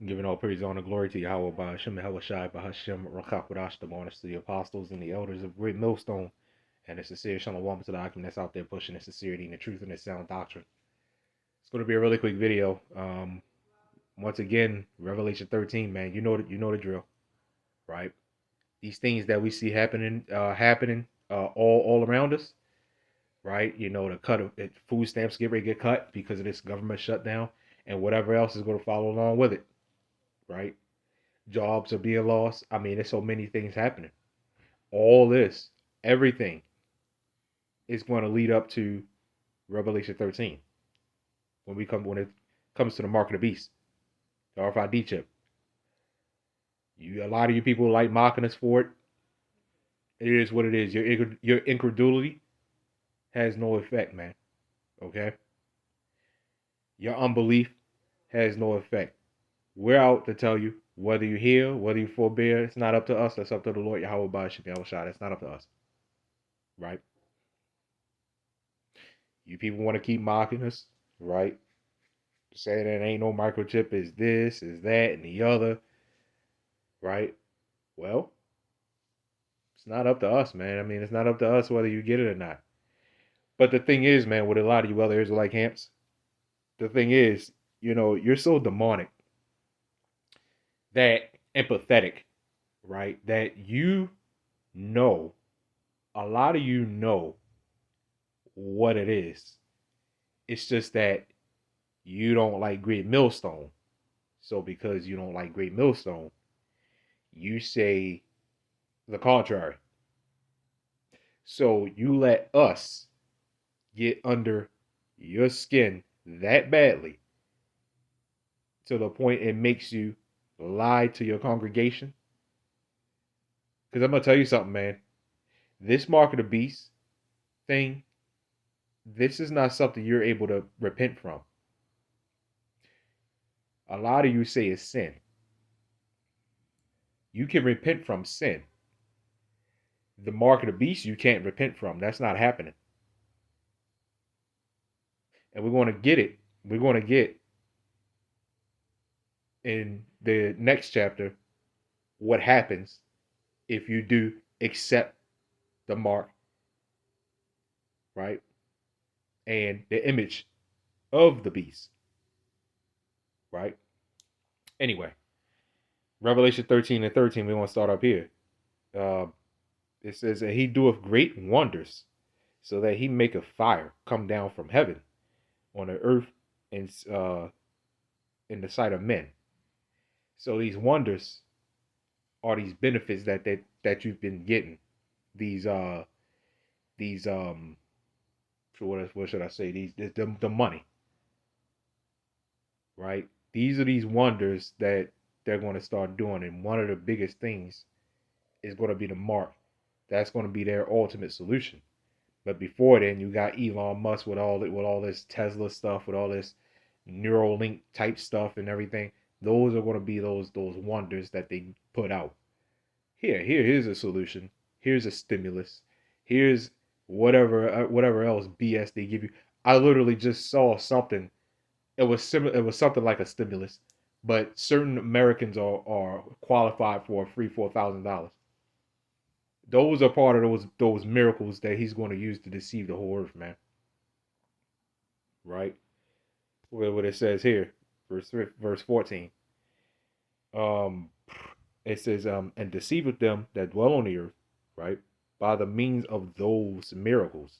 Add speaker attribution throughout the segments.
Speaker 1: Giving all praise, honor, glory to Yahawah, BAHASHAM, YAHAWASHI, BAHASHAM, Rakakwadash, the honors to the apostles and the elders of Great Millstone, and a sincere shalom to the Akim that's out there pushing the sincerity and the truth and the sound doctrine. It's going to be a really quick video. Once again, Revelation 13, man, you know the drill, right? These things that we see happening all around us, right? You know, the cut of food stamps get ready to get cut because of this government shutdown, and whatever else is going to follow along with it, right? Jobs are being lost. I mean, there's so many things happening. All this, everything is going to lead up to Revelation 13 when it comes to the mark of the beast, the RFID chip. A lot of you people like mocking us for it. It is what it is. Your incredulity has no effect, man. Okay, your unbelief has no effect. We're out to tell you whether you hear, whether you forbear. It's not up to us. That's up to the Lord Yahawah BAHASHAM YAHAWASHI. That's not up to us, right? You people want to keep mocking us, right? Saying that ain't no microchip, is this, is that, and the other, right? Well, it's not up to us, man. I mean, it's not up to us whether you get it or not. But the thing is, man, with a lot of you other Israelite camps, the thing is, you're so demonic, that empathetic, right? That know, a lot of you know what it is. It's just that you don't like Great Millstone. So because you don't like Great Millstone, you say the contrary. So you let us get under your skin that badly to the point it makes you lie to your congregation. Because I'm going to tell you something, man. This mark of the beast thing, this is not something you're able to repent from. A lot of you say it's sin. You can repent from sin. The mark of the beast you can't repent from. That's not happening. And we're going to get it. We're going to get in the next chapter what happens if you do accept the mark, right? And the image of the beast, right? Anyway, Revelation 13 and 13, we want to start up here. It says that he doeth great wonders, so that he maketh fire come down from heaven on the earth and in the sight of men. So these wonders are these benefits that you've been getting. These so what should I say? The money, right? These are these wonders that they're going to start doing, and one of the biggest things is going to be the mark. That's going to be their ultimate solution. But before then, you got Elon Musk with all this Tesla stuff, with all this Neuralink type stuff and everything. Those are going to be those wonders that they put out. Here's a solution. Here's a stimulus. Here's whatever else BS they give you. I literally just saw something. It was similar. It was something like a stimulus, but certain Americans are qualified for a free $4,000. Those are part of those miracles that he's going to use to deceive the whole earth, man. Right? What it says here, verse 14. Um, it says, and deceiveth them that dwell on the earth, right, by the means of those miracles,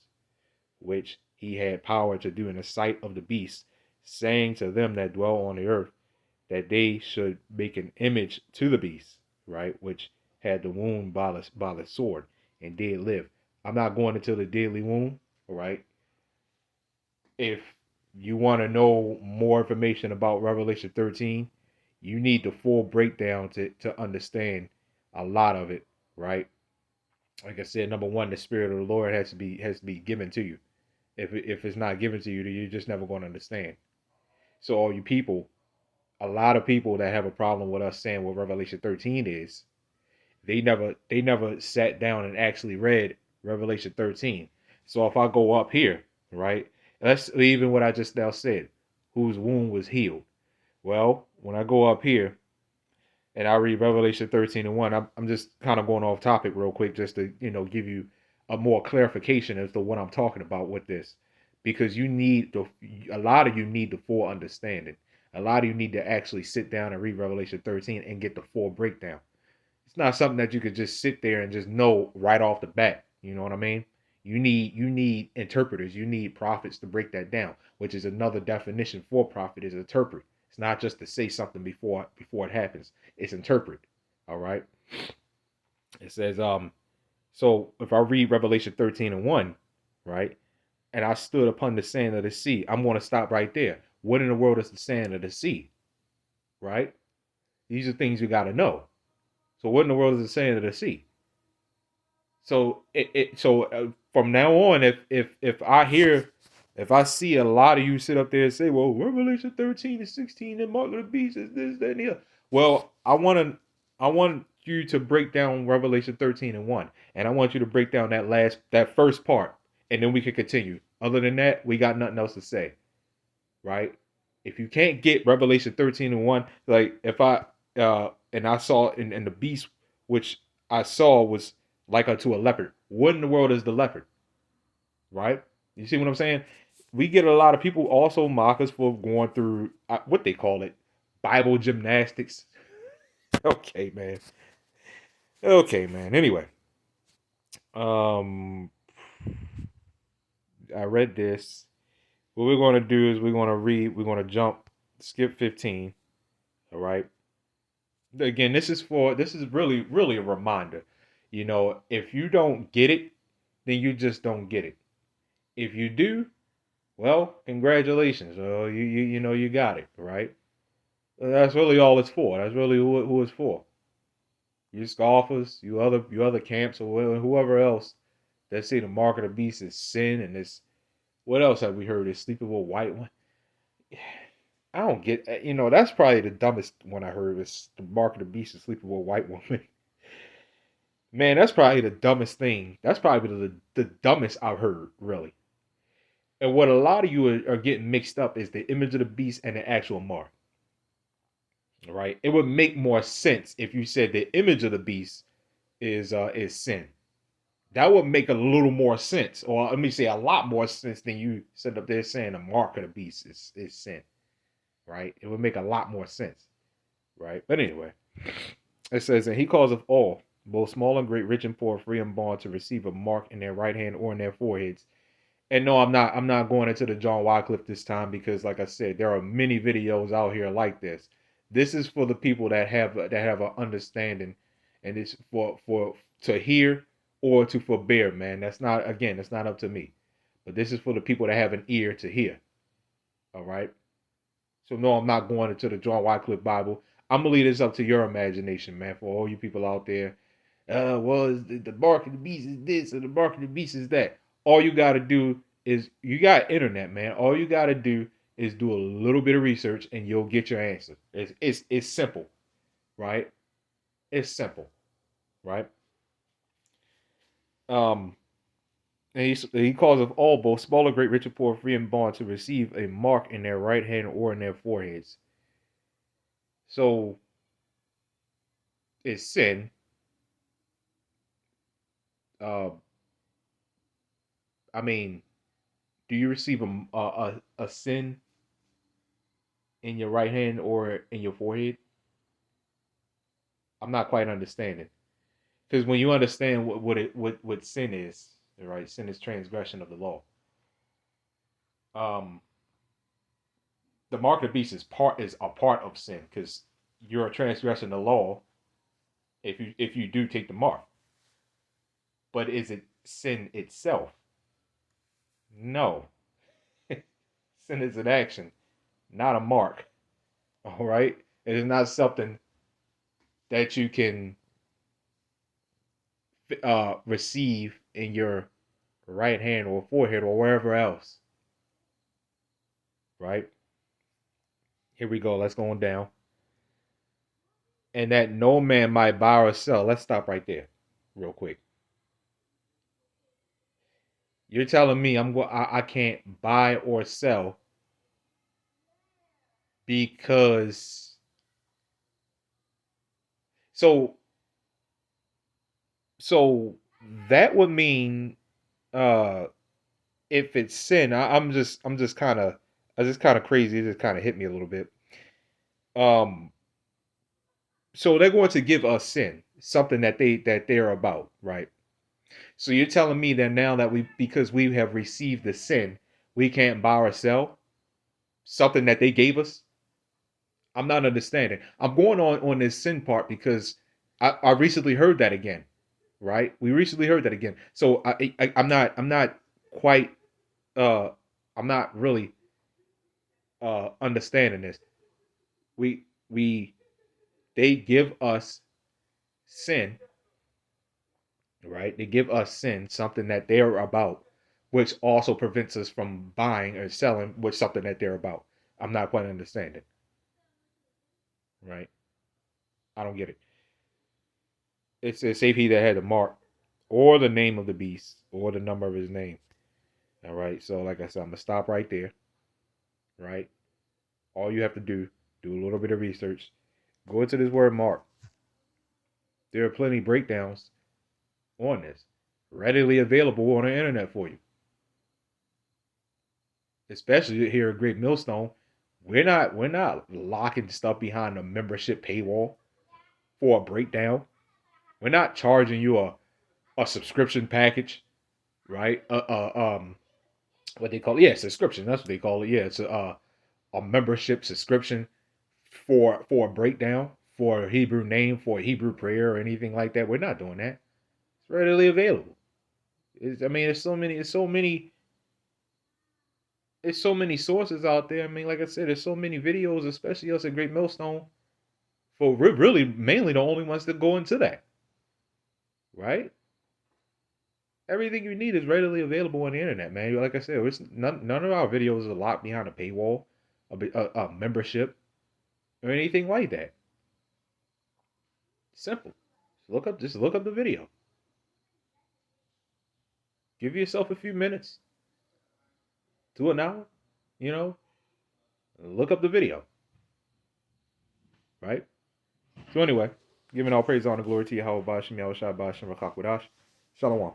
Speaker 1: which he had power to do in the sight of the beast, saying to them that dwell on the earth, that they should make an image to the beast, right, which had the wound by the sword and did live. I'm not going into the deadly wound, all right? If you want to know more information about Revelation 13, you need the full breakdown to understand a lot of it, right? Like I said, number one, the Spirit of the Lord has to be given to you. If it's not given to you, then you're just never going to understand. So all you people, a lot of people that have a problem with us saying what Revelation 13 is, they never sat down and actually read Revelation 13. So if I go up here, right? Let's even what I just now said, whose wound was healed. Well, when I go up here and I read Revelation 13:1, I'm just kind of going off topic real quick just to, give you a more clarification as to what I'm talking about with this. Because a lot of you need the full understanding. A lot of you need to actually sit down and read Revelation 13 and get the full breakdown. It's not something that you could just sit there and just know right off the bat. You know what I mean? You need interpreters. You need prophets to break that down, which is another definition for prophet is interpret. It's not just to say something before it happens. It's interpret. All right. It says so if I read Revelation 13:1, right, and I stood upon the sand of the sea, I'm going to stop right there. What in the world is the sand of the sea? Right? These are things you got to know. So what in the world is the sand of the sea? So from now on, if I see a lot of you sit up there and say, well, Revelation 13 and 16 and Mark of the Beast is this, that, and the other. Well, I want you to break down Revelation 13:1, and I want you to break down that first part, and then we can continue. Other than that, we got nothing else to say, right? If you can't get Revelation 13:1, like if I and I saw in the beast which I saw was like unto a leopard. What in the world is the leopard? Right? You see what I'm saying? We get a lot of people also mock us for going through what they call it, Bible gymnastics. Okay, man. Okay, man. Anyway, um, I read this. What we're going to do is we're going to read. We're going to skip 15. All right. Again, this is really a reminder. If you don't get it, then you just don't get it. If you do, well, congratulations. You got it, right? That's really all it's for. That's really who it's for. You scoffers, you other camps, or whoever else that say the mark of the beast is sin, and this. What else have we heard? Is sleeping with white one? I don't get. That's probably the dumbest one I heard. Is the mark of the beast is sleeping with a white woman. Man, that's probably the dumbest thing. That's probably the dumbest I've heard, really. And what a lot of you are getting mixed up is the image of the beast and the actual mark. Right? It would make more sense if you said the image of the beast is sin. That would make a little more sense, or let me say a lot more sense than you said up there saying the mark of the beast is sin. Right? It would make a lot more sense. Right? But anyway, it says, and he calls of all, both small and great, rich and poor, free and bond, to receive a mark in their right hand or in their foreheads. And no, I'm not going into the John Wycliffe this time because, like I said, there are many videos out here like this. This is for the people that have an understanding, and it's for to hear or to forbear. Man, that's not up to me, but this is for the people that have an ear to hear. All right. So no, I'm not going into the John Wycliffe Bible. I'm gonna leave this up to your imagination, man. For all you people out there, well, the mark of the beast is this, or the mark of the beast is that. All you gotta do is you got internet, man. All you gotta do is do a little bit of research, and you'll get your answer. It's simple, right? It's simple, right? Um, and he calls of all, both small and great, rich and poor, free and bond, to receive a mark in their right hand or in their foreheads. So it's sin. Uh, I mean, do you receive a sin in your right hand or in your forehead? I'm not quite understanding, because when you understand what sin is, right? Sin is transgression of the law. Um, the mark of the beast is a part of sin because you're transgressing the law if you do take the mark. But is it sin itself? No. Sin is an action, not a mark. All right. It is not something that you can receive in your right hand or forehead or wherever else. Right? Here we go. Let's go on down. And that no man might buy or sell. Let's stop right there, real quick. You're telling me I can't buy or sell because so so that would mean uh if it's sin, I'm just kind of I just kind of crazy. It just kind of hit me a little bit. Um, so they're going to give us sin, something that they're about, right? So you're telling me that now that we because we have received the sin, we can't buy or sell something that they gave us? I'm not understanding. I'm going on this sin part because I recently heard that again, right? We recently heard that again. So I'm not quite uh I'm not really understanding this. We they give us sin, right? They give us sin, something that they're about, which also prevents us from buying or selling with something that they're about. I'm not quite understanding, right? I don't get it. It says, save he that had the mark or the name of the beast or the number of his name. All right. So, like I said, I'm going to stop right there, right? All you have to do a little bit of research. Go into this word mark. There are plenty of breakdowns on this, readily available on the internet for you. Especially here at Great Millstone, we're not locking stuff behind a membership paywall for a breakdown. We're not charging you a subscription package, right? What they call it? Yeah, subscription. That's what they call it. Yeah, it's a membership subscription for a breakdown, for a Hebrew name, for a Hebrew prayer, or anything like that. We're not doing that. It's readily available. I mean, there's so many sources out there. I mean, like I said, there's so many videos, especially us at Great Millstone, for really mainly the only ones that go into that, right? Everything you need is readily available on the internet, man. Like I said, none of our videos are locked behind a paywall, a membership, or anything like that. Simple. Just look up the video. Give yourself a few minutes to an hour, you know, look up the video, right? So anyway, giving all praise, honor, glory to Yahawah, BAHASHAM, YAHAWASHI, BAHASHAM, Shalom.